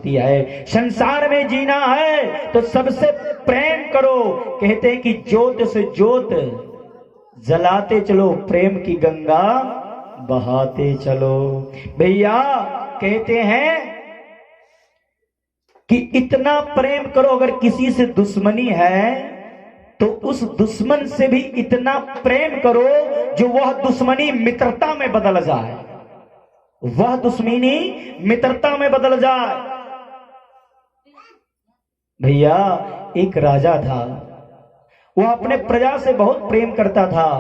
होती है। संसार में जीना है तो सबसे प्रेम करो। कहते हैं कि ज्योत से ज्योत जलाते चलो, प्रेम की गंगा बहाते चलो। भैया कहते हैं कि इतना प्रेम करो, अगर किसी से दुश्मनी है तो उस दुश्मन से भी इतना प्रेम करो जो वह दुश्मनी मित्रता में बदल जाए, वह दुश्मनी मित्रता में बदल जाए। भैया एक राजा था, वह अपने प्रजा से बहुत प्रेम करता था।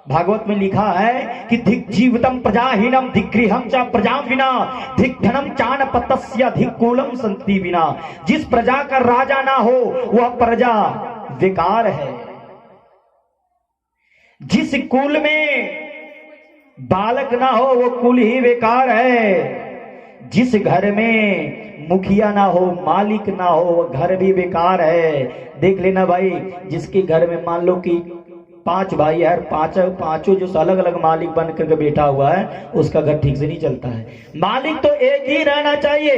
भागवत में लिखा है कि धिक जीवितम प्रजाहीनम धिक गृहम च प्रजा विना धिक धनम चान पतस्य धिक कुलम संति विना। जिस प्रजा का राजा ना हो वह प्रजा बेकार है। जिस कुल में बालक ना हो वो कुल ही बेकार है। जिस घर में मुखिया ना हो, मालिक ना हो, वो घर भी बेकार है। देख लेना भाई, जिसके घर में मान लो कि 5 भाई है, पांचों जो अलग अलग मालिक बन करके बैठा हुआ है, उसका घर ठीक से नहीं चलता है। मालिक तो एक ही रहना चाहिए,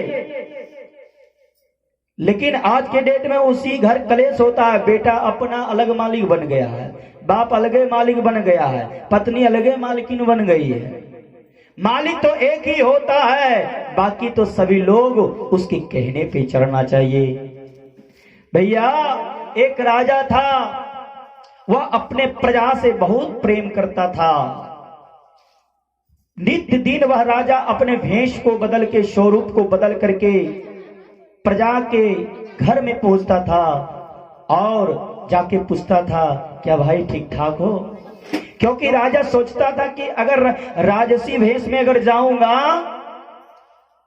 लेकिन आज के डेट में उसी घर कलेश होता है। बेटा अपना अलग मालिक बन गया है, बाप अलगे मालिक बन गया है, पत्नी अलगे मालिकिन बन गई है। मालिक तो एक ही होता है, बाकी तो सभी लोग उसके कहने पे चलना चाहिए। भैया एक राजा था, वह अपने प्रजा से बहुत प्रेम करता था। नित्य दिन वह राजा अपने भेष को बदल के, स्वरूप को बदल करके प्रजा के घर में पहुंचता था और जाके पूछता था, क्या भाई ठीक ठाक हो? क्योंकि राजा सोचता था कि अगर राजसी भेष में अगर जाऊंगा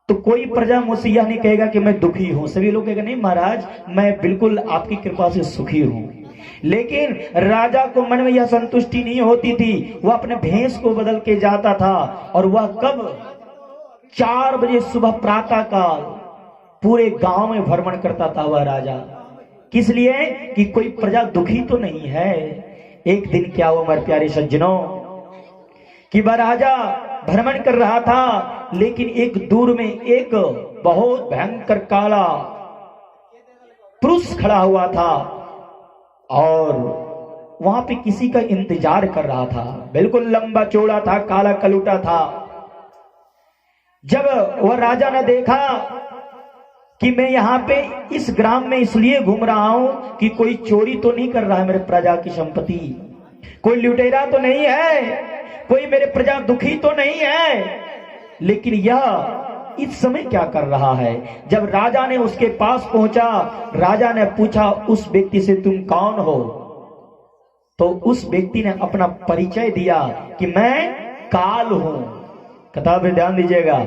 तो कोई प्रजा मुझसे यह नहीं कहेगा कि मैं दुखी हूं। सभी लोग कहेगा नहीं महाराज, मैं बिल्कुल आपकी कृपा से सुखी हूं। लेकिन राजा को मन में यह संतुष्टि नहीं होती थी। वह अपने भेष को बदल के जाता था और वह कब 4 बजे सुबह प्रातः काल पूरे गांव में भ्रमण करता था वह राजा। किस लिए? कि कोई प्रजा दुखी तो नहीं है। एक दिन क्या हुआ मेरे प्यारे सज्जनों, कि वह राजा भ्रमण कर रहा था, लेकिन एक दूर में एक बहुत भयंकर काला पुरुष खड़ा हुआ था और वहां पे किसी का इंतजार कर रहा था। बिल्कुल लंबा चौड़ा था, काला कलूटा था। जब वह राजा ने देखा कि मैं यहाँ पे इस ग्राम में इसलिए घूम रहा हूं कि कोई चोरी तो नहीं कर रहा है मेरे प्रजा की संपत्ति, कोई लुटेरा तो नहीं है, कोई मेरे प्रजा दुखी तो नहीं है, लेकिन यह इस समय क्या कर रहा है? जब राजा ने उसके पास पहुंचा, राजा ने पूछा उस व्यक्ति से, तुम कौन हो? तो उस व्यक्ति ने अपना परिचय दिया कि मैं काल हूं। कथा पे ध्यान दीजिएगा,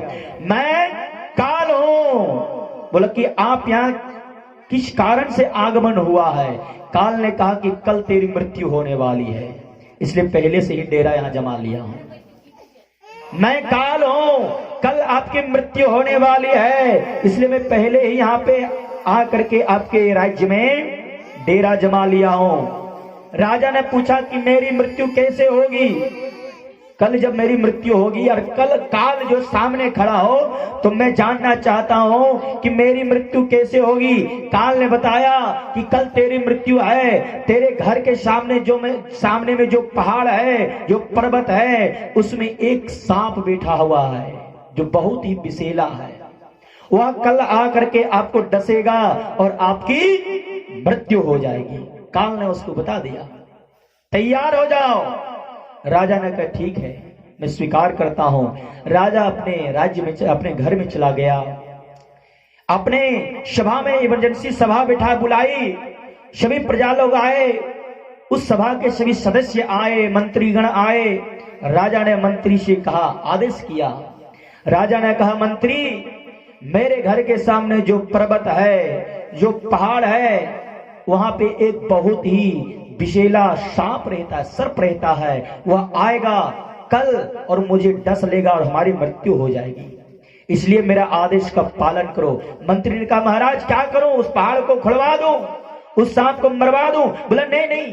मैं काल हूं। बोला कि आप यहाँ किस कारण से आगमन हुआ है? काल ने कहा कि कल तेरी मृत्यु होने वाली है, इसलिए पहले से ही डेरा यहाँ जमा लिया हूं। मैं काल हूं, कल आपकी मृत्यु होने वाली है, इसलिए मैं पहले ही यहाँ पे आ करके आपके राज्य में डेरा जमा लिया हूं। राजा ने पूछा कि मेरी मृत्यु कैसे होगी? कल जब मेरी मृत्यु होगी और कल काल जो सामने खड़ा हो तो मैं जानना चाहता हूं कि मेरी मृत्यु कैसे होगी। काल ने बताया कि कल तेरी मृत्यु है, तेरे घर के सामने में जो पहाड़ है, जो पर्वत है, उसमें एक सांप बैठा हुआ है जो बहुत ही विषैला है। वह कल आकर के आपको डसेगा और आपकी मृत्यु हो जाएगी। काल ने उसको बता दिया, तैयार हो जाओ। राजा ने कहा ठीक है, मैं स्वीकार करता हूं। राजा अपने राज्य में, अपने घर में चला गया। अपने सभा में इमरजेंसी सभा बैठा बुलाई, सभी प्रजा लोग आए, उस सभा के सभी सदस्य आए, मंत्रीगण आए। राजा ने मंत्री से कहा, आदेश किया। राजा ने कहा, मंत्री मेरे घर के सामने जो पर्वत है, जो पहाड़ है, वहां पे एक बहुत ही विषैला सांप रहता है, सर्प रहता है, वह आएगा कल और मुझे डस लेगा और हमारी मृत्यु हो जाएगी, इसलिए मेरा आदेश का पालन करो। मंत्री ने कहा, महाराज क्या करूं? उस पहाड़ को खुलवा दूं, उस सांप को मरवा दूं? बोला नहीं नहीं,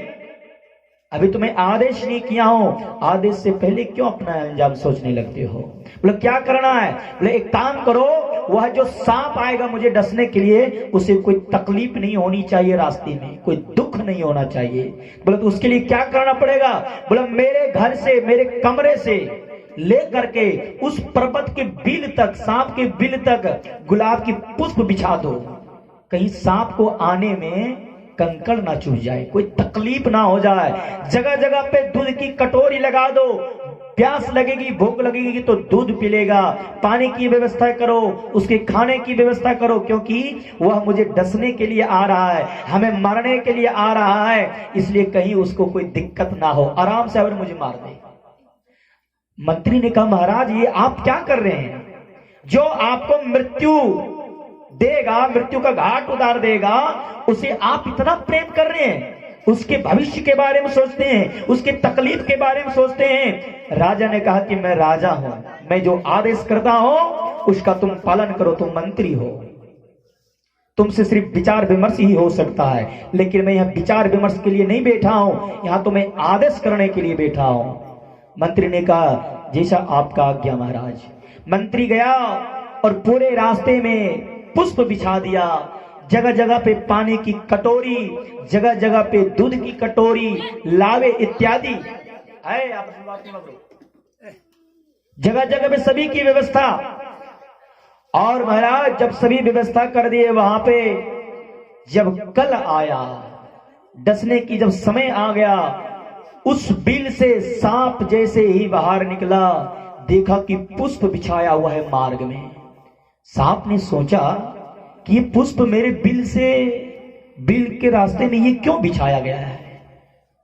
अभी तुम्हें आदेश नहीं किया हूं, आदेश से पहले क्यों अपना अंजाम सोचने लगते हो? बोले क्या करना है? बोले एक काम करो, वह जो सांप आएगा मुझे डसने के लिए, उसे कोई तकलीफ नहीं होनी चाहिए, रास्ते में कोई दुख नहीं होना चाहिए। बोला तो उसके लिए क्या करना पड़ेगा? बोला मेरे घर से, मेरे कमरे से लेकर के उस पर्वत के बिल तक, सांप के बिल तक गुलाब की पुष्प बिछा दो, कहीं सांप को आने में कंकड़ ना चुभ जाए, कोई तकलीफ ना हो जाए। जगह जगह पे दूध की कटोरी लगा दो, प्यास लगेगी, भूख लगेगी तो दूध पी लेगा। पानी की व्यवस्था करो, उसके खाने की व्यवस्था करो, क्योंकि वह मुझे डसने के लिए आ रहा है, हमें मारने के लिए आ रहा है, इसलिए कहीं उसको कोई दिक्कत ना हो, आराम से अगर मुझे मार दे। मंत्री ने कहा महाराज ये आप क्या कर रहे हैं? जो आपको मृत्यु देगा, मृत्यु का घाट उतार देगा, उसे आप इतना प्रेम कर रहे हैं, उसके भविष्य के बारे में सोचते हैं, उसके तकलीफ के बारे में सोचते हैं। राजा ने कहा कि मैं राजा हूं, मैं जो आदेश करता हूं उसका तुम पालन करो, तुम मंत्री हो, तुमसे सिर्फ विचार विमर्श ही हो सकता है, लेकिन मैं यहां विचार विमर्श के लिए नहीं बैठा हूं, यहां तो मैं आदेश करने के लिए बैठा हूं। मंत्री ने कहा जैसा आपका आज्ञा महाराज। मंत्री गया और पूरे रास्ते में पुष्प बिछा दिया, जगह जगह पे पानी की कटोरी, जगह जगह पे दूध की कटोरी, लावे इत्यादि है, जगह जगह पे सभी की व्यवस्था। और महाराज जब सभी व्यवस्था कर दिए, वहां पे जब कल आया, डसने की जब समय आ गया, उस बिल से सांप जैसे ही बाहर निकला, देखा कि पुष्प बिछाया हुआ है मार्ग में। सांप ने सोचा कि ये पुष्प मेरे बिल से, बिल के रास्ते में ये क्यों बिछाया गया है?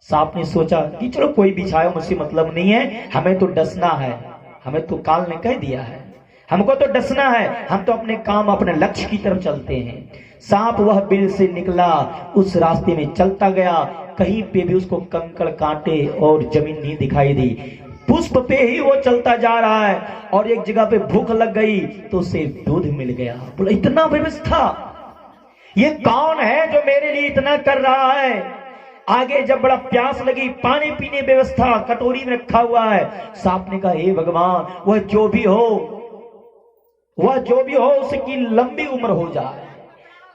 सांप ने सोचा कि चलो कोई बिछाया, मुझसे मतलब नहीं है, हमें तो डसना है, हमें तो काल ने कह दिया है, हमको तो डसना है, हम तो अपने काम, अपने लक्ष्य की तरफ चलते हैं। सांप वह बिल से निकला, उस रास्ते में चलता गया, कहीं पे भी उसको कंकड़ कांटे और जमीन नहीं दिखाई दी, पुष्प पे ही वो चलता जा रहा है। और एक जगह पे भूख लग गई तो उसे दूध मिल गया। बोला इतना व्यवस्था, ये कौन है जो मेरे लिए इतना कर रहा है? आगे जब बड़ा प्यास लगी, पानी पीने व्यवस्था कटोरी में रखा हुआ है। सांप ने कहा हे भगवान, वह जो भी हो, वह जो भी हो, उसकी लंबी उम्र हो जाए,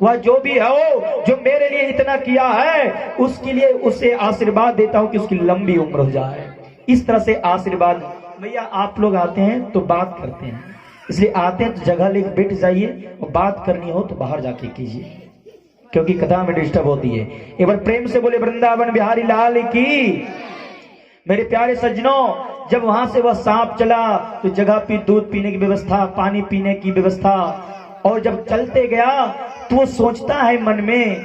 वह जो भी हो जो मेरे लिए इतना किया है, उसके लिए उसे आशीर्वाद देता हूं कि उसकी लंबी उम्र हो जाए। इस तरह से आशीर्वाद। भैया आप लोग आते हैं तो बात करते हैं, इसलिए आते हैं तो जगह लेकर बैठ जाइए, और बात करनी हो तो बाहर जाके कीजिए, क्योंकि कथा में डिस्टर्ब होती है। एक बार प्रेम से बोले वृंदावन बिहारी लाल की। मेरे प्यारे सज्जनों, जब वहां से वह सांप चला तो जगह पे दूध पीने की व्यवस्था, पानी पीने की व्यवस्था, और जब चलते गया तो वो सोचता है मन में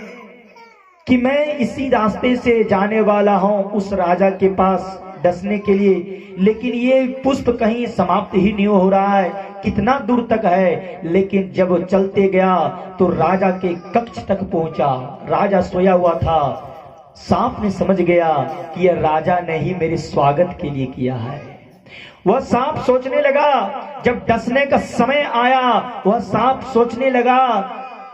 कि मैं इसी रास्ते से जाने वाला हूं उस राजा के पास डसने के लिए, लेकिन ये पुष्प कहीं समाप्त ही नहीं हो रहा है, कितना दूर तक है। लेकिन जब वो चलते गया तो राजा के कक्ष तक पहुंचा, राजा सोया हुआ था। सांप ने समझ गया कि यह राजा ने ही मेरे स्वागत के लिए किया है। वह सांप सोचने लगा, जब डसने का समय आया, वह सांप सोचने लगा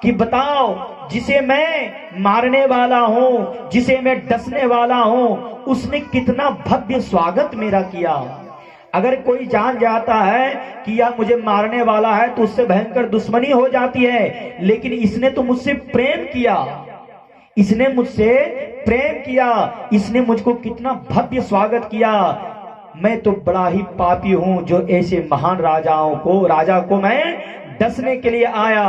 कि बताओ, जिसे मैं मारने वाला हूं, जिसे मैं डसने वाला हूं, उसने कितना भव्य स्वागत मेरा किया। अगर कोई जान जाता है कि यह मुझे मारने वाला है तो उससे भयंकर दुश्मनी हो जाती है, लेकिन इसने तो मुझसे प्रेम किया, इसने मुझसे प्रेम किया, इसने मुझको कितना भव्य स्वागत किया। मैं तो बड़ा ही पापी हूं जो ऐसे महान राजा को मैं डसने के लिए आया,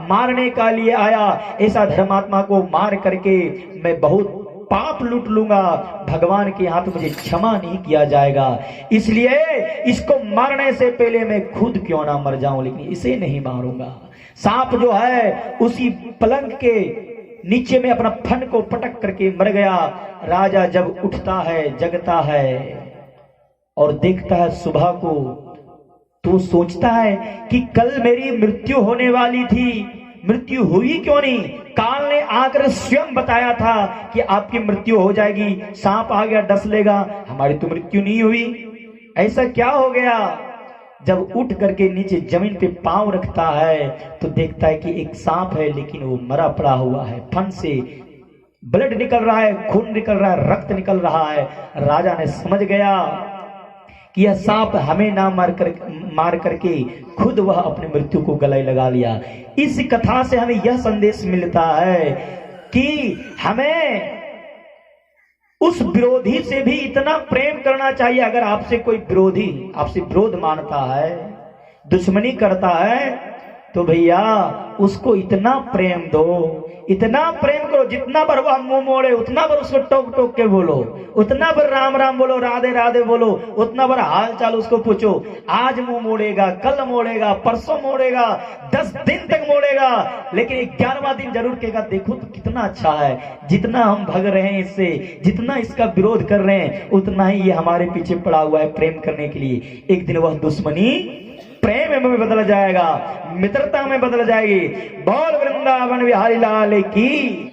मारने का लिए आया। ऐसा धर्मात्मा को मार करके मैं बहुत पाप लूट लूंगा, भगवान के यहाँ पे मुझे क्षमा नहीं किया जाएगा, इसलिए इसको मारने से पहले मैं खुद क्यों ना मर जाऊं, लेकिन इसे नहीं मारूंगा। सांप जो है उसी पलंग के नीचे में अपना फन को पटक करके मर गया। राजा जब उठता है, जगता है और देखता है सुबह को, तो सोचता है कि कल मेरी मृत्यु होने वाली थी, मृत्यु हुई क्यों नहीं? काल ने आकर स्वयं बताया था कि आपकी मृत्यु हो जाएगी, सांप आ गया डस लेगा, हमारी तो मृत्यु नहीं हुई, ऐसा क्या हो गया? जब उठ करके नीचे जमीन पे पांव रखता है तो देखता है कि एक सांप है, लेकिन वो मरा पड़ा हुआ है, फन से ब्लड निकल रहा है, खून निकल रहा है, रक्त निकल रहा है। राजा ने समझ गया कि यह सांप हमें ना मार करके खुद वह अपनी मृत्यु को गले लगा लिया। इस कथा से हमें यह संदेश मिलता है कि हमें उस विरोधी से भी इतना प्रेम करना चाहिए। अगर आपसे कोई विरोधी आपसे विरोध मानता है, दुश्मनी करता है, तो भैया उसको इतना प्रेम दो, इतना प्रेम करो, जितना बार वह मुंह मोड़े उतना बार उसको टोक टोक के बोलो, उतना बार राम राम बोलो, राधे राधे बोलो, उतना बार हाल चाल उसको पूछो। आज मुंह मोड़ेगा, कल मोड़ेगा, परसों मोड़ेगा, 10 दिन तक मोड़ेगा, लेकिन 11वां दिन जरूर कहेगा देखो तो कितना अच्छा है। जितना हम भग रहे हैं इससे, जितना इसका विरोध कर रहे हैं, उतना ही ये हमारे पीछे पड़ा हुआ है प्रेम करने के लिए। एक दिन वह दुश्मनी प्रेम में बदल जाएगा, मित्रता में बदल जाएगी। बोल वृंदावन बिहारी लाल की।